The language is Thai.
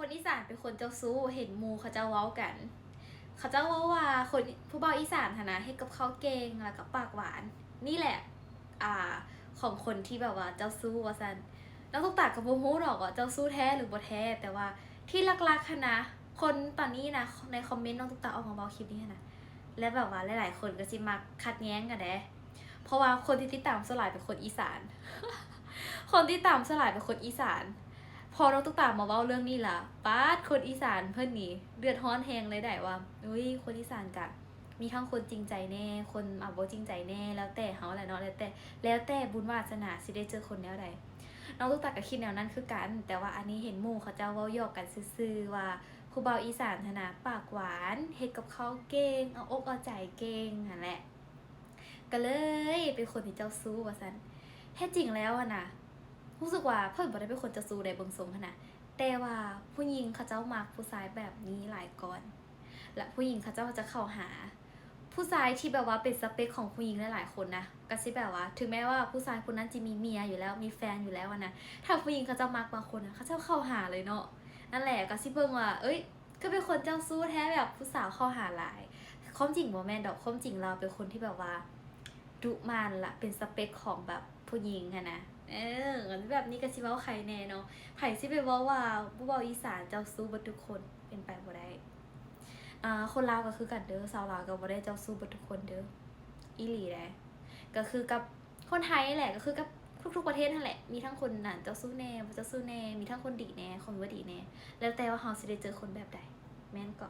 คนอีสานเป็นคนเจ้าชู้เห็นหมู่เขาเจ้าเว้ากันเขาเจ้าเว้าว่าคนผู้บ่าวอีสานนะให้กับข้าวเก่งแล้วก็ปากหวานนี่แหละของคนที่แบบว่าเจ้าชู้ว่าซั่นแล้วตุ๊กตากับบ่ฮู้ดอกว่าเจ้าชู้แท้หรือบ่แท้แต่ว่าที่หลักๆนะคนตอนนี้นะในคอมเมนต์น้องตุ๊กตาออกมาเว้าคลิปนี้นะและแบบว่าหลายๆคนก็สิมักคัดแย้งกันเด้เพราะว่าคนที่ติดตามสลายเป็นคนอีสาน คนที่ตามสลายเป็นคนอีสานพอน้องตุ๊กตามาเว้าเรื่องนี้ล่ะป้าดคนอีสานเพิ่นนี่เดือดร้อนแฮงเลยได้ว่าอุ้ยคนอีสานกะมีทั้งคนจริงใจแน่คนบ่จริงใจแน่แล้วแต่เฮาแหละเนาะแล้วแต่บุญวาสนาสิได้เจอคนแนวใดน้องตุ๊กตาก็คิดแนวนั้นคือกันแต่ว่าอันนี้เห็นหมู่เขาเจ้าเว้าหยอกกันซื่อๆว่าผู้บ่าวอีสานหั่นน่ะปากหวานเฮ็ดกับข้าวเก่งเอาอกเอาใจเก่งนั่นแหละก็เลยเป็นคนที่เจ้าชู้ว่าซั่นแท้จริงแล้วอะน่ะ รู้สึกว่าเพิ่นบ่ได้เป็นคนจะสู้ได้เบิ่งทรงขนาดแต่ว่าผู้หญิงเขาเจ้ามักผู้ชายแบบนี้หลายก่อนและผู้หญิงเขาเจ้าจะเข้าหาผู้ชายที่แบบว่าเป็นสเปคของผู้หญิงหลายๆคนนะก็สิแบบว่าถึงแม้ว่าผู้ชายคนนั้นจะมีเมียอยู่แล้วมีแฟนอยู่แล้วนะถ้าผู้หญิงเขาเจ้ามักบางคนนะเขาเจ้าเข้าหาเลยเนาะนั่นแหละก็สิเบิ่งว่าเอ้ยก็เป็นคนเจ้าสู้แท้แบบผู้สาวเข้าหาหลายความจริงบ่แม่นดอกความจริงเราเป็นคนที่แบบว่าดุมานละเป็นสเปคของแบบผู้หญิงอะนะแบบนี้ก็สิเว้าใครแน่เนาะไผสิไปเว้าว่าผู้เว้าอีสานเจ้าสู้เบิดทุกคนเป็นไปบ่ได้คนลาวก็คือกันเด้อชาวลาวก็บ่ได้เจ้าสู้เบิดทุกคนเด้ออีหลีแหละก็คือกับคนไทยแหละก็คือกับทุกๆประเทศนั่นแหละมีทั้งคนนั่นเจ้าสู้แน่บ่เจ้าสู้แน่มีทั้งคนดีแน่คนบ่ดีแน่แล้วแต่ว่าเฮาสิได้เจอคนแบบใดแม่นก็